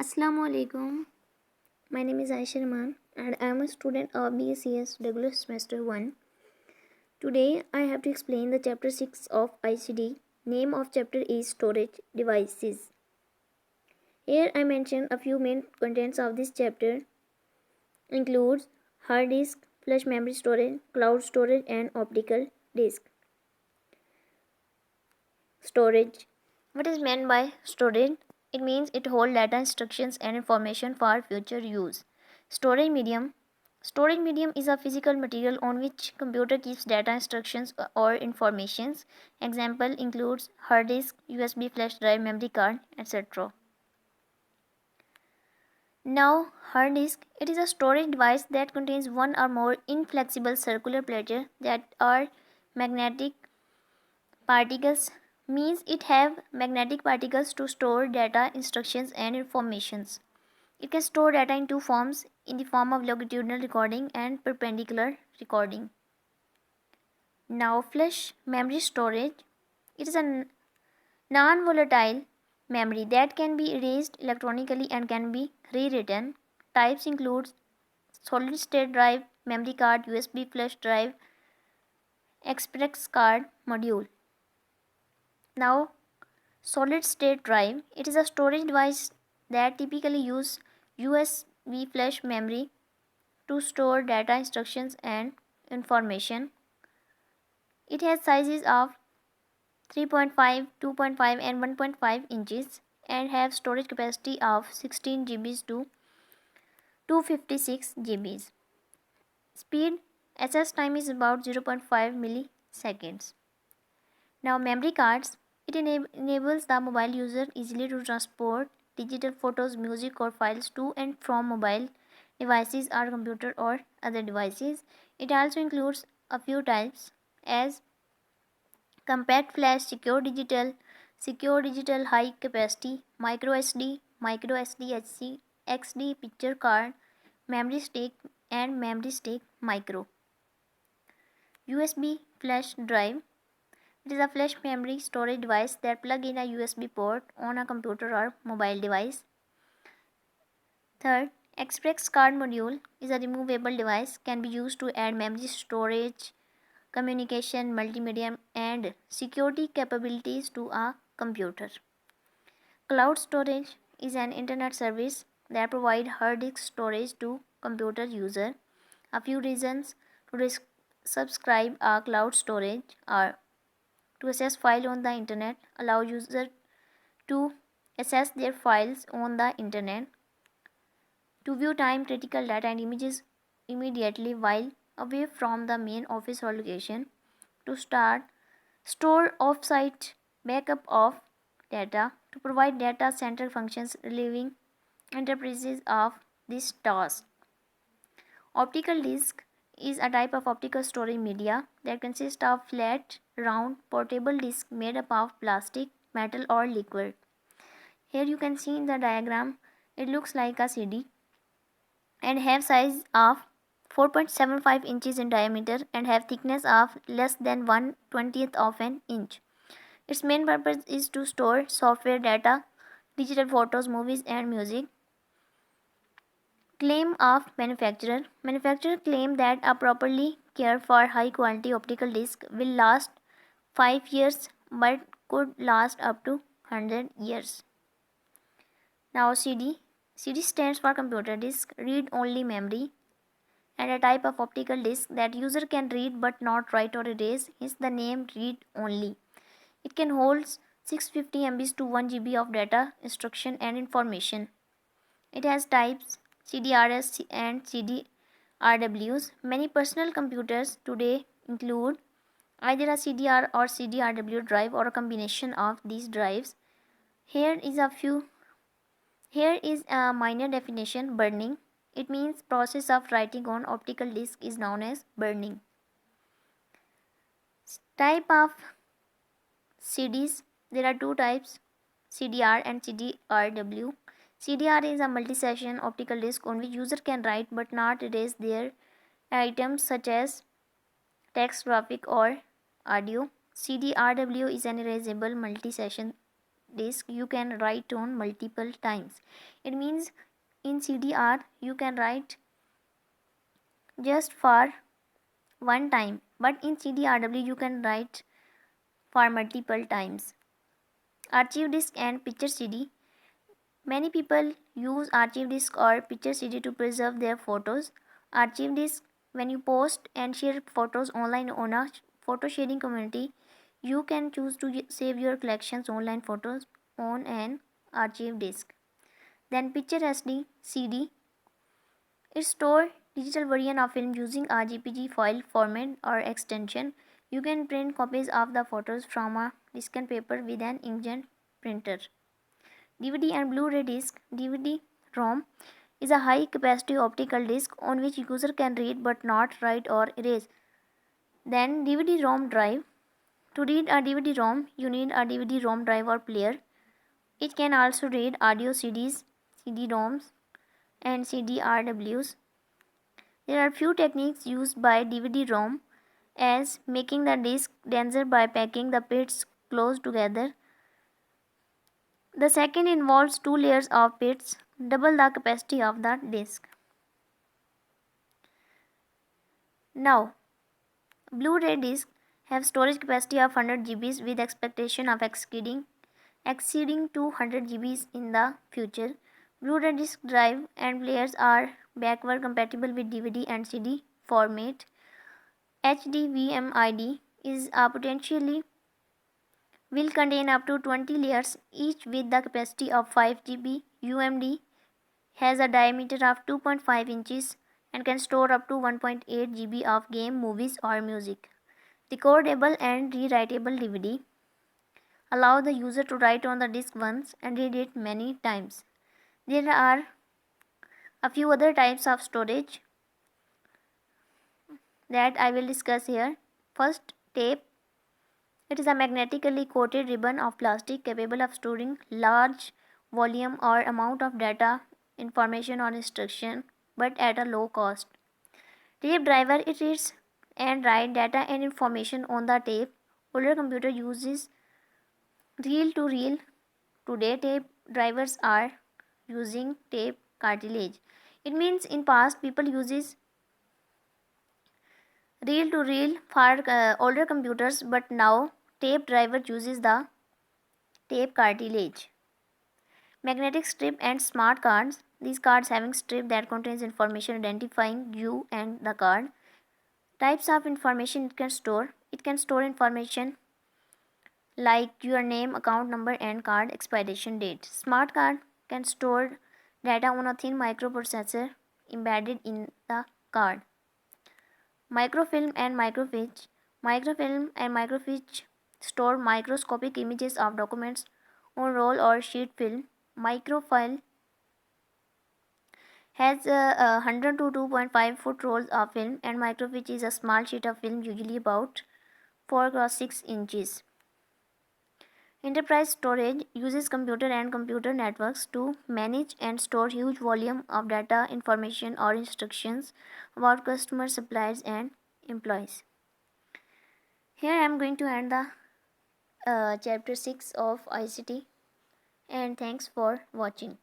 Assalamu alaikum. My name is Aisha Rahman and I am a student of BSCS regular semester 1. Today I have to explain the chapter 6 of ICD. Name of chapter is storage devices. Here I mention a few main contents of this chapter includes hard disk, flash memory storage, cloud storage and optical disk. Storage. What is meant by storage? It means it holds data, instructions and information for future use. Storage medium. Storage medium is a physical material on which computer keeps data, instructions or informations. Example includes hard disk, USB flash drive, memory card, etc. Now, hard disk. It is a storage device that contains one or more inflexible circular plates that are magnetic particles, means it have magnetic particles to store data, instructions and informations. It can store data in two forms, in the form of longitudinal recording and perpendicular recording. Now flash memory storage. It is a non-volatile memory that can be erased electronically and can be rewritten. Types include solid state drive, memory card, USB flash drive, express card module. Now solid state drive. It is a storage device that typically use USB flash memory to store data, instructions and information. It has sizes of 3.5, 2.5 and 1.5 inches and have storage capacity of 16 GB to 256 GB. Speed access time is about 0.5 milliseconds. Now memory cards. It enables the mobile user easily to transport digital photos, music or files to and from mobile devices or computer or other devices. It also includes a few types as compact flash, secure digital high capacity, micro SD, HC, XD picture card, memory stick and memory stick micro. USB flash drive. It is a flash memory storage device that plug in a USB port on a computer or mobile device. Third, express card module is a removable device, can be used to add memory storage, communication, multimedia and security capabilities to a computer. Cloud storage is an internet service that provides hard disk storage to computer user. A few reasons to subscribe a cloud storage are to access file on the internet, allow user to access their files on the internet, to view time critical data and images immediately while away from the main office or location, to store off-site backup of data, to provide data center functions relieving enterprises of this task. Optical disc is a type of optical storage media that consists of flat, round, portable disc made up of plastic, metal or liquid. Here you can see in the diagram, it looks like a CD and have size of 4.75 inches in diameter and have thickness of less than 1/20th of an inch. Its main purpose is to store software data, digital photos, movies and music. Claim of manufacturer. Manufacturer claim that a properly cared for high quality optical disc will last 5 years but could last up to 100 years. Now CD. CD stands for computer disk read only memory and a type of optical disc that user can read but not write or erase, hence the name read only. It can hold 650 MB to 1 GB of data, instruction and information. It has types CDRS and CDRWs. Many personal computers today include either a CDR or CDRW drive or a combination of these drives. Here is a minor definition: burning. It means process of writing on optical disc is known as burning. Type of CDs. There are two types, CDR and CDRW. CDR is a multi-session optical disc on which user can write but not erase their items such as text, graphic or audio. CDRW is an erasable multi-session disk you can write on multiple times. It means in CDR you can write just for one time, but in CDRW you can write for multiple times. Archive disk and picture CD. Many people use archive disk or picture CD to preserve their photos. Archive disk, when you post and share photos online on a photo sharing community, you can choose to save your collections online photos on an archive disk. Then picture SD CD. It stores digital version of film using a JPG file format or extension. You can print copies of the photos from a disk and paper with an inkjet printer. DVD and Blu-ray disc. DVD-ROM is a high-capacity optical disc on which user can read but not write or erase. Then DVD-ROM drive. To read a DVD-ROM, you need a DVD-ROM drive or player. It can also read audio CDs, CD-ROMs, and CD-RWs. There are few techniques used by DVD-ROM, as making the disc denser by packing the bits close together. The second involves two layers of bits, double the capacity of the disk. Now, Blu-ray discs have storage capacity of 100 GB with expectation of exceeding 200 GB in the future. Blu-ray disc drive and players are backward compatible with DVD and CD format. HDVMID is a potentially will contain up to 20 layers each with the capacity of 5 GB. UMD has a diameter of 2.5 inches and can store up to 1.8 GB of game, movies or music. Recordable and rewritable DVD allow the user to write on the disk once and read it many times. There are a few other types of storage that I will discuss here. First, tape. It is a magnetically coated ribbon of plastic capable of storing large volume or amount of data, information or instruction, but at a low cost. Tape driver, it reads and write data and information on the tape. Older computer uses reel to reel. Today tape drivers are using tape cartridge. It means in past people uses reel to reel for older computers, but now tape driver uses the tape cartridge. Magnetic strip and smart cards. These cards having strip that contains information identifying you and the card. Types of information it can store. It can store information like your name, account number and card expiration date. Smart card can store data on a thin microprocessor embedded in the card. Microfilm and microfiche. Microfilm and microfiche store microscopic images of documents on roll or sheet film. Microfilm has 100 to 2.5 foot rolls of film, and microfiche is a small sheet of film usually about 4 x 6 inches. Enterprise storage uses computer and computer networks to manage and store huge volume of data, information or instructions about customers, suppliers and employees. Here I am going to end the chapter 6 of ICT, and thanks for watching.